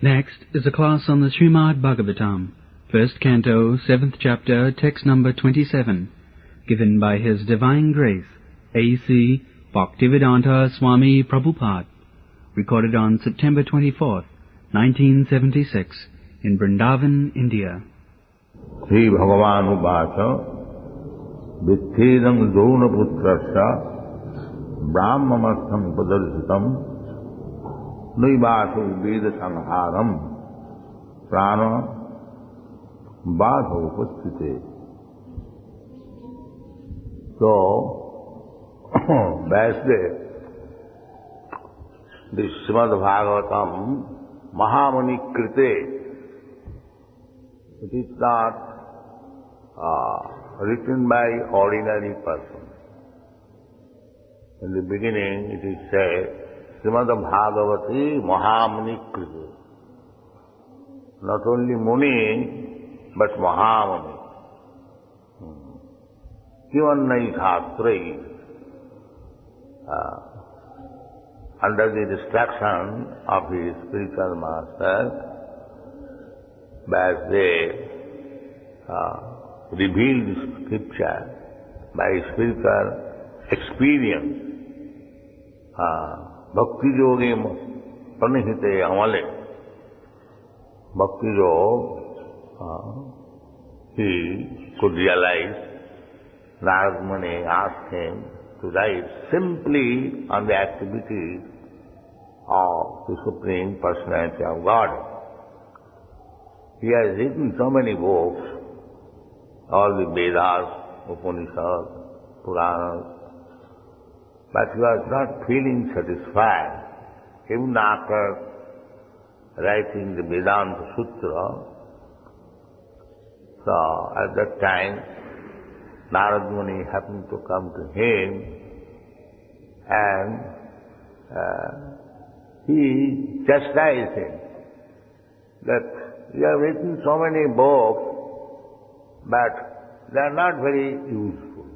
Next is a class on the Śrīmad-Bhāgvatam, first canto, 7th chapter, text number 27, given by His Divine Grace, A.C. Bhaktivedanta Swami Prabhupada, recorded on September 24th, 1976, in Vrindavan, India. Sri Bhagavan Uvaca Vittedam Dona Putrasya Brahmamastham Padarsitam Naivasu Veda Sanharam Prana Bhāto Upasthite. So, Vasudev, the Śrīmad-Bhāgvatam Mahamani Krite, it is not written by ordinary person. In the beginning it is said, Śrīmad-Bhāgavati Mahamani Krite. Not only Muni, but Mahamani. Kivannai Shastrai, under the instruction of his spiritual master, as they reveal the scripture by spiritual experience, Bhakti Yogi Pranihite Amale, Bhakti Yoga, he could realize. Narad Muni asked him to write simply on the activities of the Supreme Personality of God. He has written so many books, all the Vedas, Upanishads, Puranas, but he was not feeling satisfied. Even after writing the Vedanta Sutra, so at that time, Narad Muni happened to come to him and he chastised him that you have written so many books, but they are not very useful.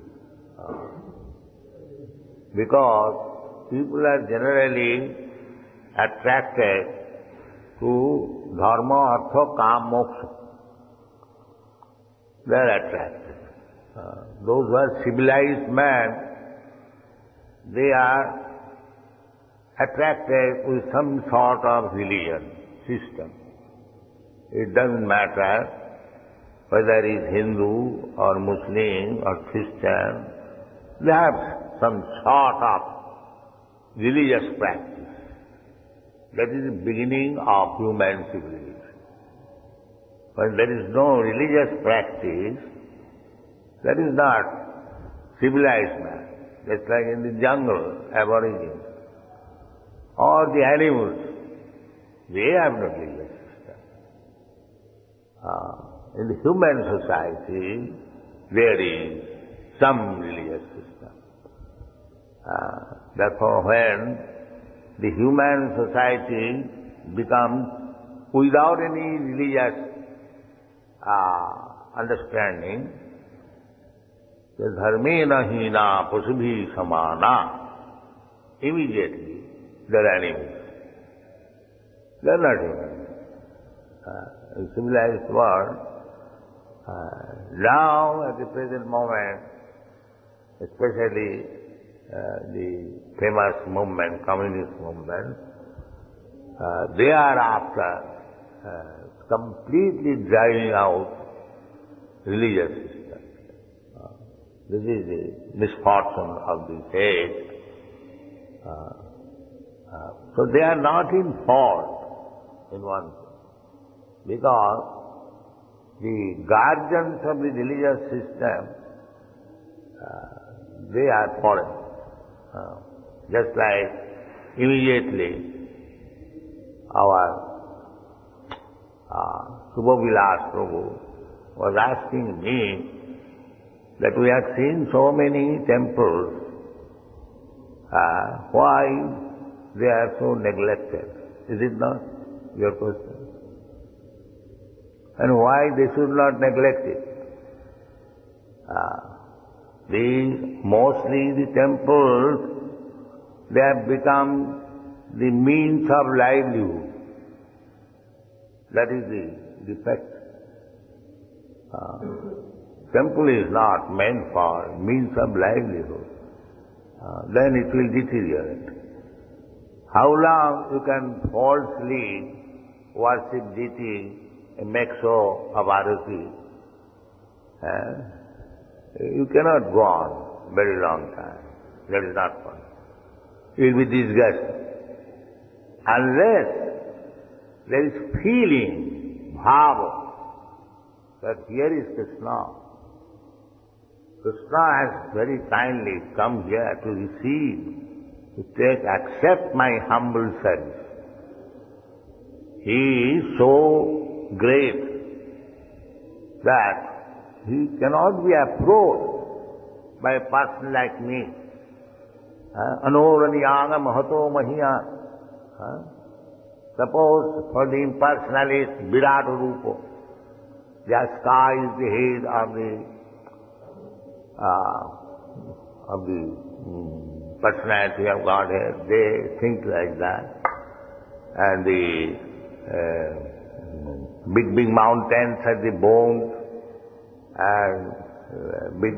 Because people are generally attracted to dharma, artha, kam, moksha. They are attracted. Those who are civilized men, they are attracted with some sort of religion system. It doesn't matter whether he is Hindu or Muslim or Christian, they have some sort of religious practice. That is the beginning of human civilization. When there is no religious practice, that is not civilized man. Just like in the jungle, aborigines, or the animals, they have no religious system. In the human society, there is some religious system. Therefore, when the human society becomes without any religious understanding, dharmena hina pasubhi samana, immediately they are animals. They are not human. In civilized world, now at the present moment, especially the famous movement, communist movement, they are after completely driving out religious system. This is the misfortune of this age. So they are not in fault in one thing, because the guardians of the religious system, they are foreign. Just like immediately our Subhavilas Prabhu was asking me that we have seen so many temples, why they are so neglected? Is it not your question? And why they should not neglect it? Mostly the temples, they have become the means of livelihood. That is the defect. Temple is not meant for means of livelihood. Then it will deteriorate. How long you can falsely worship deity and make show of arati? You cannot go on very long time. That is not fun. You will be disgusted. Unless there is feeling, bhava, that here is Krishna. Krishna has very kindly come here to receive, to take, accept my humble service. He is so great that he cannot be approached by a person like me. Anoraniyanga mahato mahiya. Suppose for the impersonalist Virat Rupa, the sky is the head of the personality of Godhead. They think like that. And the big mountains are the bones, and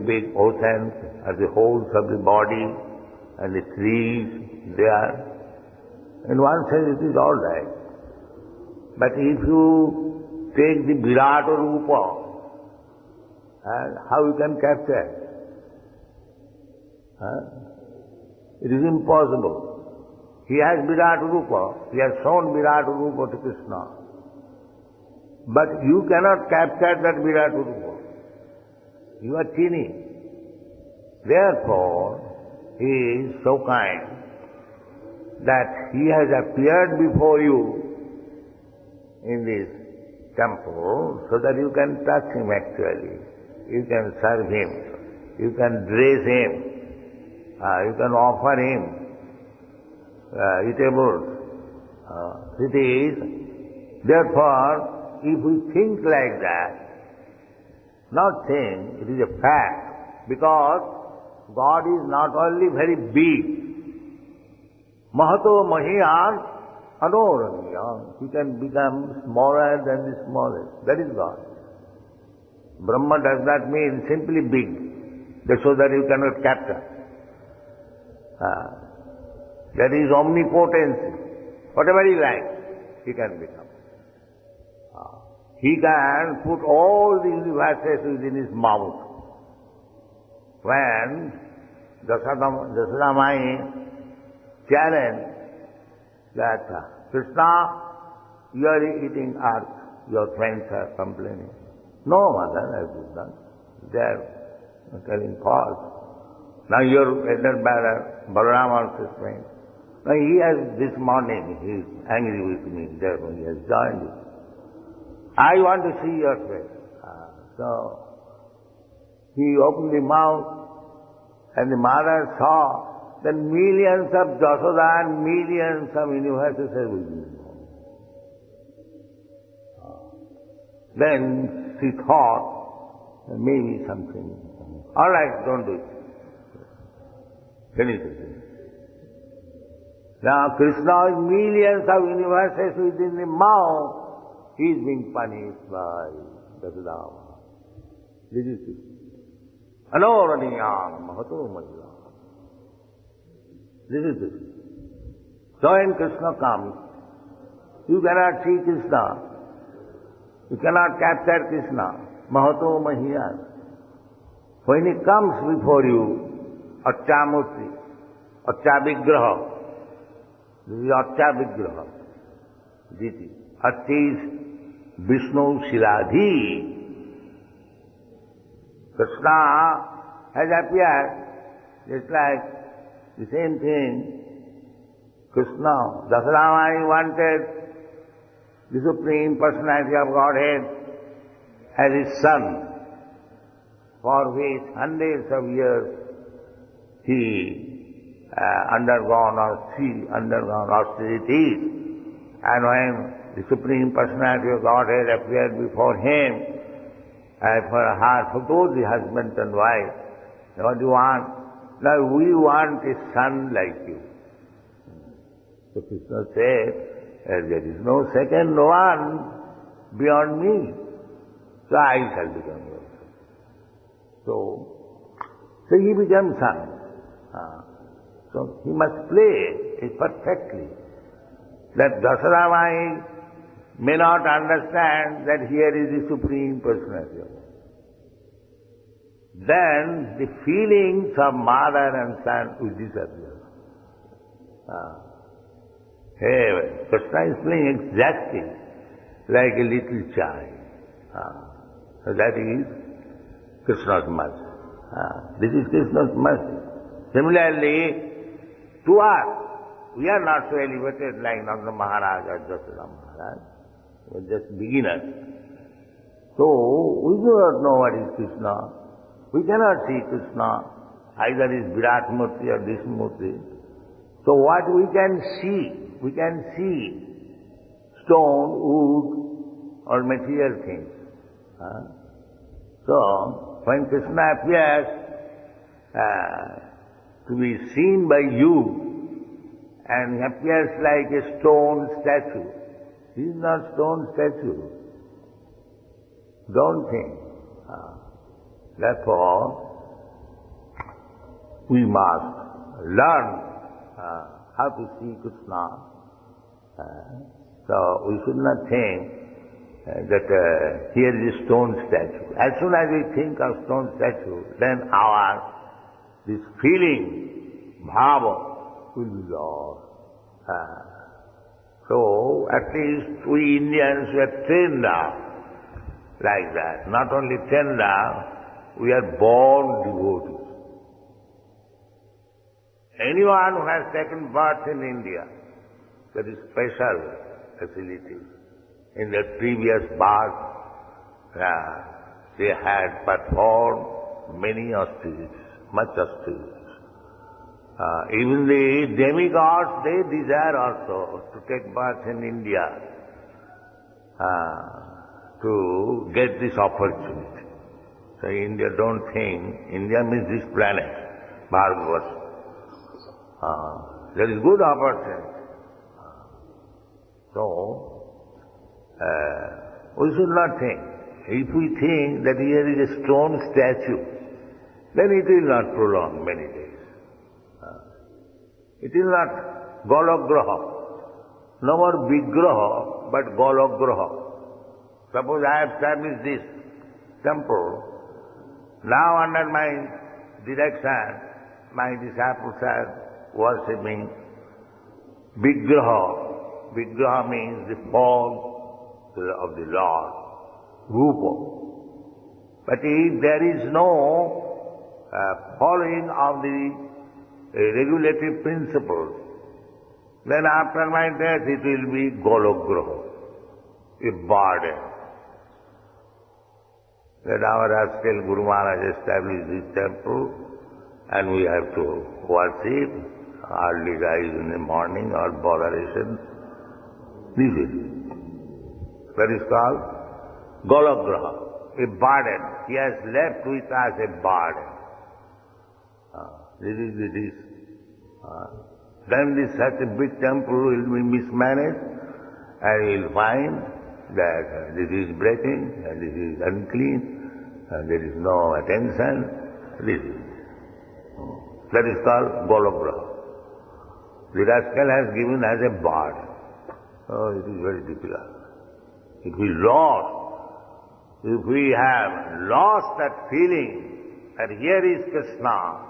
big oceans are the holes of the body, and the trees, they are. In one sense it is all right. But if you take the Virat Rupa, and how you can capture? It is impossible. He has Virat Rupa. He has shown Virat Rupa to Krishna. But you cannot capture that Virat Rupa. You are teeny. Therefore, he is so kind that he has appeared before you in this temple so that you can touch him actually. You can serve him. You can dress him. You can offer him eatables, cities. Therefore, if we think like that, not think, it is a fact, because God is not only very big, Mahato Mahiyan Anoraniyam, he can become smaller than the smallest. That is God. Brahma does not mean simply big, so that you cannot capture. That is omnipotency. Whatever he likes, he can become. He can put all the universes within his mouth. When Jashoda Mai challenged that, Krishna, you are eating earth, your friends are complaining. No, mother, I did not. They are telling false. Now your elder brother, Balaram also is saying, now he has this morning, he is angry with me, therefore he has joined you. I want to see your face. So he opened the mouth and the mother saw that millions of Jashoda and millions of universes are within him. Then she thought, maybe something. All right, don't do it. Finish it. Now Krishna is millions of universes within the mouth. He is being punished by Jashoda. This is it. Anoraniyam mahato mahiya. This is it. So when Krishna comes, you cannot see Krishna. You cannot capture Krishna. Mahato mahiya. When he comes before you, Achyamurti, Achyabhigraha. This is Achyabhigraha. Diti. Ati is Vishnu Shiladhi. Krishna has appeared just like the same thing. Krishna, Dasarama wanted the Supreme Personality of Godhead as his son, for which hundreds of years he undergone austerities. And when the Supreme Personality of Godhead appeared before him, for both the husband and wife, what do you want? Now we want a son like you. So Krishna said, there is no second one. beyond me, so I shall become your son. So he becomes son. So he must play it perfectly. That Dasaramai may not understand that here is the Supreme Personality of God. Then the feelings of mother and son will disappear. Hey, Krishna is playing exactly like a little child. So that is Krishna's mercy. This is Krishna's mercy. Similarly, to us, we are not so elevated like Nanda Maharaj or Jasodha Maharaj. We are just beginners. So, we do not know what is Krishna. We cannot see Krishna, either is Virat Murti or this Murti. So what we can see stone, wood, or material things. So, when Krishna appears to be seen by you, and he appears like a stone statue, he is not stone statue. Don't think. Therefore, we must learn how to see Krishna. So we should not think that here is a stone statue. As soon as we think of stone statue, then this feeling, bhava, will be lost. So at least we Indians were trained now like that. Not only trained now, we are born devotees. Anyone who has taken birth in India, there is special facility. In their previous birth, they had performed many austerities, much austerities. Even the demigods, they desire also to take birth in India to get this opportunity. So India don't think, India means this planet, Bhagavad. There is good opportunity. So, we should not think. If we think that here is a stone statue, then it will not prolong many days. It is not Golograha. No more Vigraha, but Golograha. Suppose I have established this temple. Now under my direction, my disciples are worshipping Vigraha. Vigraha means the form of the Lord, Rupa. But if there is no following of the regulative principles, then after my death it will be Golograha, a burden. That our rascal Guru Maharaj established this temple and we have to worship, early rise in the morning or botheration. This is. That is called Golograha, a burden. He has left with us a burden. This. Then such a big temple will be mismanaged and you will find that this is breaking and this is unclean and there is no attention. That is called Golograha. The rascal has given as a burden. Oh, it is very difficult. If we have lost that feeling that here is Krishna,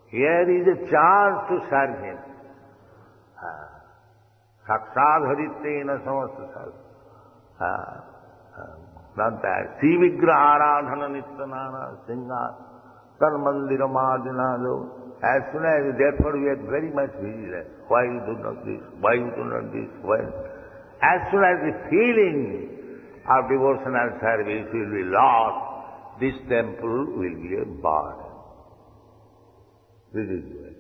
here is a chance to serve him. Sakshadharitena samasta sarva. Not that. Sri Vigraha Aradhana Nityanana Singha Sarmandira Madinado. As soon as, therefore we are very much vigilant. Why you do not this? Why you do not this? Why? As soon as the feeling of devotional service will be lost, this temple will be a burden. This is the way.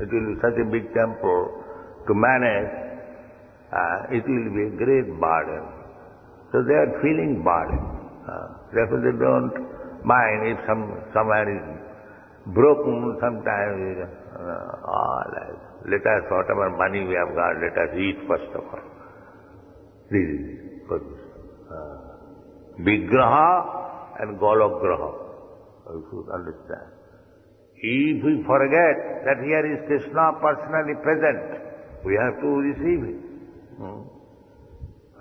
It will be such a big temple to manage, it will be a great burden. So they are feeling burden. Therefore they don't mind if somewhere is broken, sometimes let us, whatever money we have got, let us eat first of all. This is Vigraha and Golograha. You should understand. If we forget that here is Krishna personally present, we have to receive him.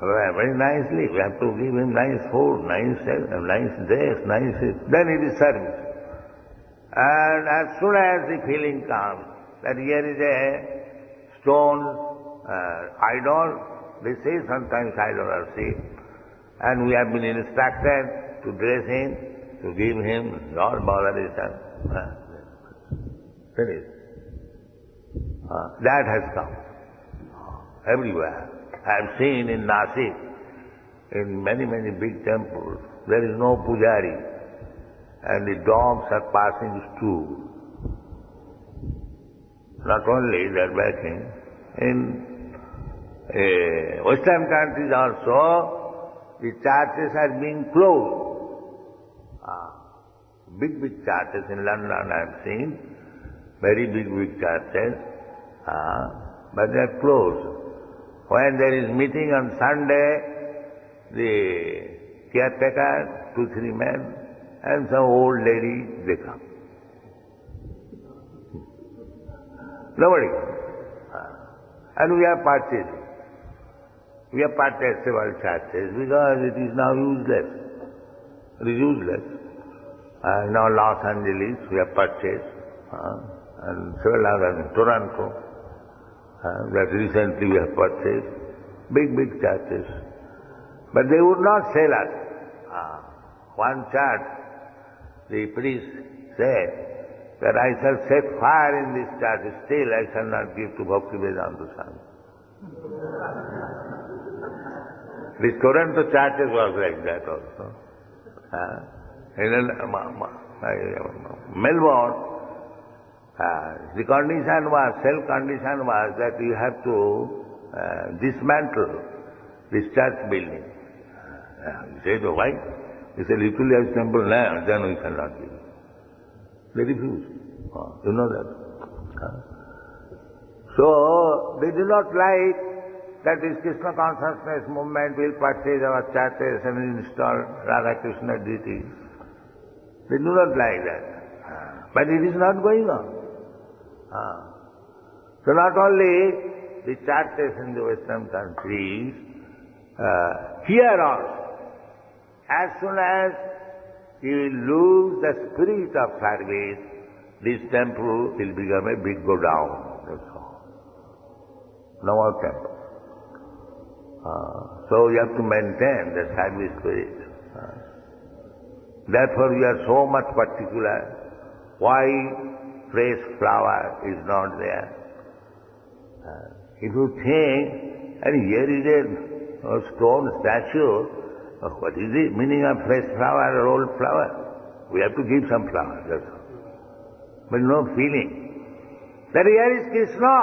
Very nicely. We have to give him nice food, nice dress, then it is service. And as soon as the feeling comes that here is a stone idol, they say sometimes idol are seen, and we have been instructed to dress him, to give him all botheration. Finished. That has come everywhere. I have seen in Nasik, in many big temples, there is no pujari, and the dogs are passing through. Not only they are working, in Western countries also, the churches are being closed. Big churches in London I have seen, very big churches, but they are closed. When there is meeting on Sunday, the caretaker, 2-3 men, and some old lady, they come. Nobody. And we have purchased. We have purchased several churches because it is now useless. It is useless. Now Los Angeles we have purchased, and several others in Toronto. That recently we have purchased, big churches. But they would not sell us. One church, the priest said that I shall set fire in this church, still I shall not give to Bhakti Vedanta Swami. The Toronto churches was like that also. In Melbourne, the condition was, self-condition was that you have to dismantle this church building. You say, why? He said, if you have temple now, then we cannot give. They refuse. You know that. So, they do not like that this Krishna consciousness movement will purchase our churches and install Radha Krishna deities. They do not like that. But it is not going on. So not only the churches in the Western countries, here also, as soon as you will lose the spirit of service, this temple will become a big go down. That's all. No more temple. So you have to maintain the service spirit. Therefore we are so much particular why fresh flower is not there. If you think, and here is a stone statue, what is the meaning of fresh flower or old flower? We have to give some flower, that's all. But no feeling. That here is Krishna,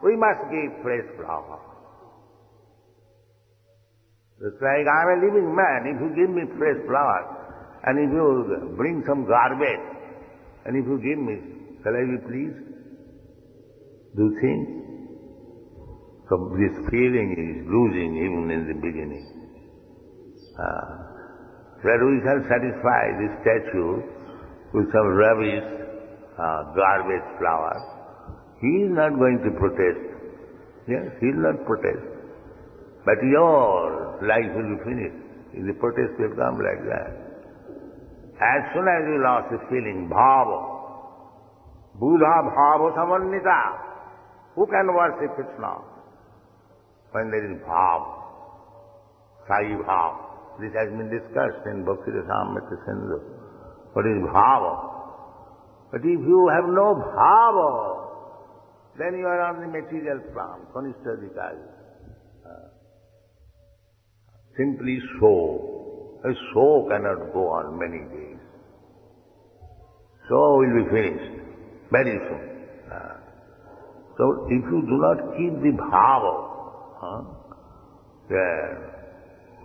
we must give fresh flower. It's like I am a living man, if you give me fresh flower, and if you bring some garbage, and if you give me, shall I be pleased? Do you think? So this feeling is losing even in the beginning. That we shall satisfy this statue with some rubbish, garbage flower. He is not going to protest. Yes, he will not protest. But your life will be finished if the protest will come like that. As soon as you lost the feeling, bhava, Buddha bhava samannita. Who can worship Krishna? When there is bhava, sai bhava. This has been discussed in Bhakti Rasamrita Sindhu. What is bhava? But if you have no bhava, then you are on the material plane, kanistadikari. Simply so. A so cannot go on many days. So will be finished very soon. So if you do not keep the bhava,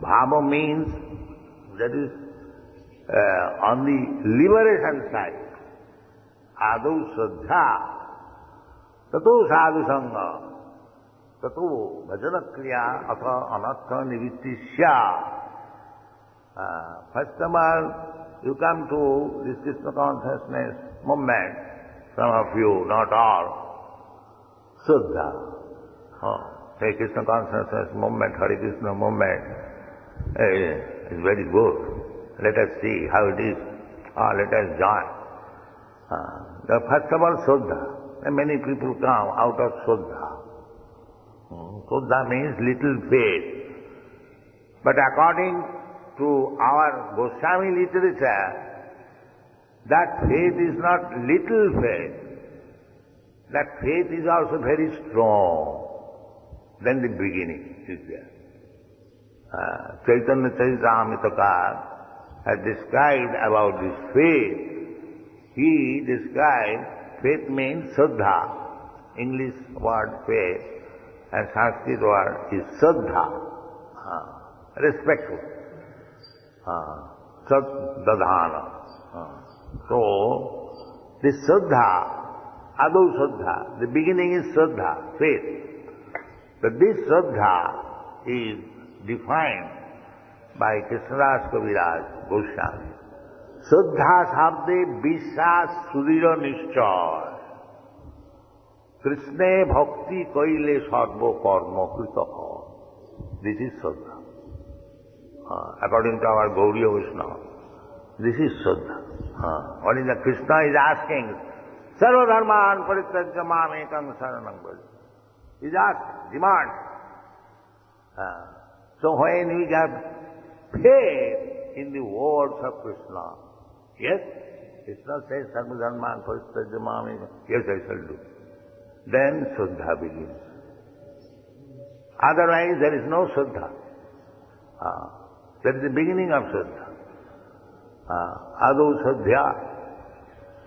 bhava means that is on the liberation side. Adu Shraddha, tato sadhu sangha. tato bhajana kriya atha anartha nivrittisya. First of all, you come to this Krishna consciousness movement, some of you, not all, Shuddha. Say Krishna consciousness movement, Hare Krishna movement is very good. Let us see how it is. Let us join. First of all, Shuddha. And many people come out of Shuddha. Shuddha means little faith. But according to our Goswami literature, that faith is not little faith. That faith is also very strong. Then the beginning is there. Chaitanya Charitamrita has described about this faith. He described faith means Shraddha. English word faith and Sanskrit word is Shraddha. Respectful. Shraddhadhana. So, this Shraddha, Adu Shraddha, the beginning is Shraddha, faith. But this Shraddha is defined by Krishna-das Kaviraj Goswami. Shraddha sabde vishwas sudhira nishchay. Krishna bhakti kaile sarva karma krita. This is Shraddha. According to our Gauriya Vaishnava, this is Shraddha. What is that? Krishna is asking, Sarva dharman parityajya mam ekam saranam bhaja. He is asking, demand. So when we have faith in the words of Krishna, yes, Krishna says, Sarva dharman parityajya mam ekam, yes, I shall do. Then Shraddha begins. Otherwise there is no Shraddha. That is the beginning of Shraddha. Adu Shraddha,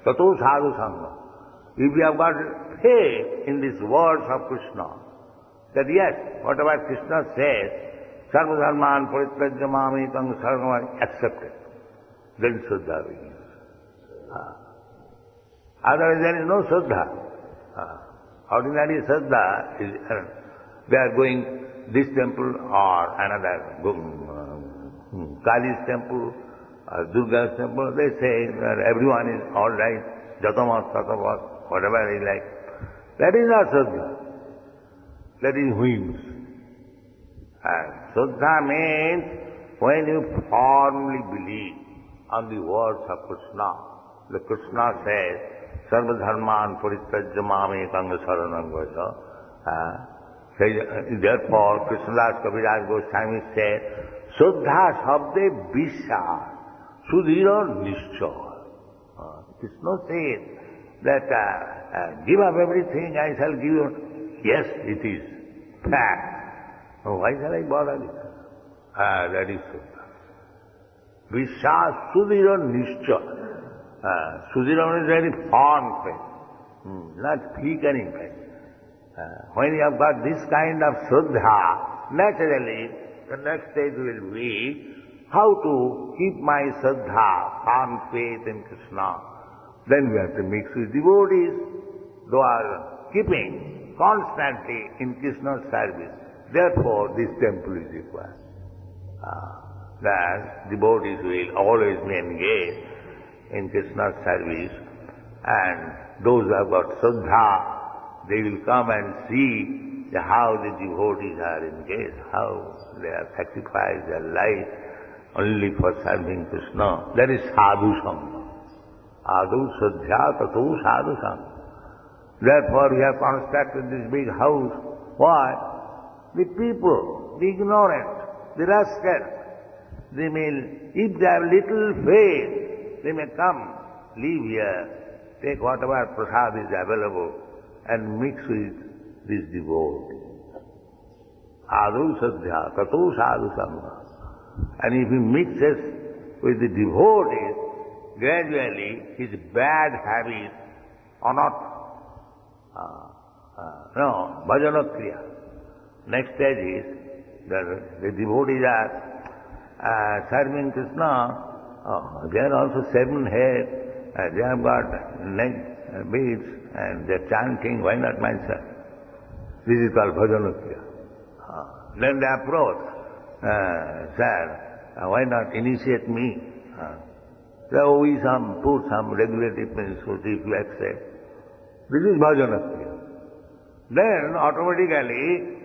tato sadhu sangha. If you have got faith in these words of Krishna, that yes, whatever Krishna says, sarva dharman parityajya mam ekam saranam, accept it. Then Shraddha begins. Otherwise there is no Shraddha. Ordinary Shraddha is, they are going this temple or another, Kali's temple, Durga's temple, they say that everyone is all right, jatamat, tatamat, whatever they like. That is not Shraddha. That is whims. And Shraddha means when you firmly believe on the words of Krishna. The Krishna says, Sarva dharman parityajya mam ekam saranam bhaja. Therefore, Krishna-das Kaviraj Goswami said, Shuddha sabde vishwas sudhira nishchay. Krishna says that give up everything, I shall give you. Yes, it is fact. Oh, why shall I bother with that? That is Shuddha. Vishwas sudhira nishchay. Sudhira is very firm faith, not flickering faith. When you have got this kind of Shraddha, naturally, the next stage will be how to keep my Shraddha, firm faith in Krishna. Then we have to mix with devotees who are keeping constantly in Krishna's service. Therefore, this temple is required. That devotees will always be engaged in Krishna's service, and those who have got Shraddha, they will come and see how the devotees are engaged, how they have sacrificed their life only for serving Krishna. That is sadhu sangha. Adu Shraddha tato sadhu sangha. Therefore we have constructed this big house. Why? The people, the ignorant, the rascals, they may, if they have little faith, they may come, live here, take whatever prasad is available, and mix with this devotee. Adu Shraddha, tato sadhu sangha. And if he mixes with the devotees, gradually his bad habits are not, bhajana kriya. Next stage is that the devotees are serving Krishna, they are also 7 heads, they have got neck beads, and they're chanting, why not myself? This is called bhajanakya. Then they approach, sir, why not initiate me? So we put some regulative principles if you accept. This is bhajanakya. Then automatically,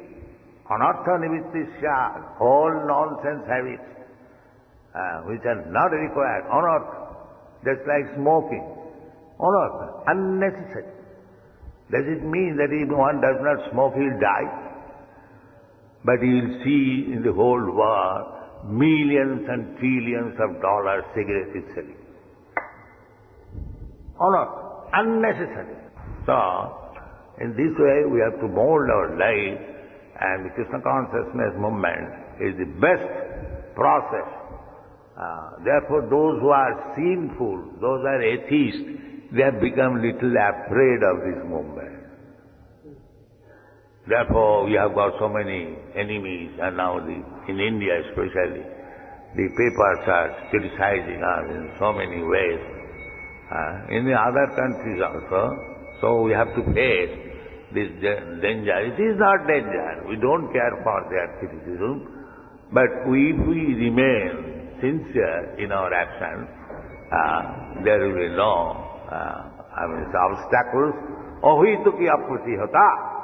anartha nivittisya, all nonsense habits, which are not required, anartha, just like smoking, anartha, unnecessary. Does it mean that if one does not smoke, he will die? But he will see in the whole world millions and trillions of dollars cigarettes is selling. Anartha, unnecessary. So, in this way we have to mold our life, and the Krishna consciousness movement is the best process. Therefore those who are sinful, those who are atheists, they have become little afraid of this movement. Therefore we have got so many enemies, and now in India especially, the papers are criticizing us in so many ways. In the other countries also, so we have to face this danger. It is not danger. We don't care for their criticism. But if we remain sincere in our actions, there will be no obstacles. Ahituki apratihata.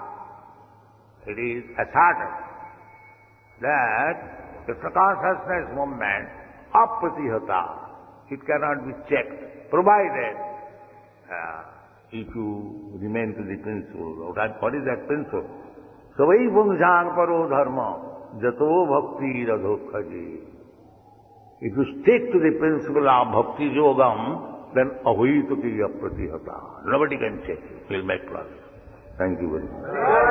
It is asserted that the consciousness movement, apratihata, it cannot be checked, provided if you remain to the principle. What is that principle? Savai pungsang paro dharma jato bhakti radhokhaji. If you stick to the principle of bhakti yogam, then ahituki apratihata. Nobody can check it. We'll make progress. Thank you very much.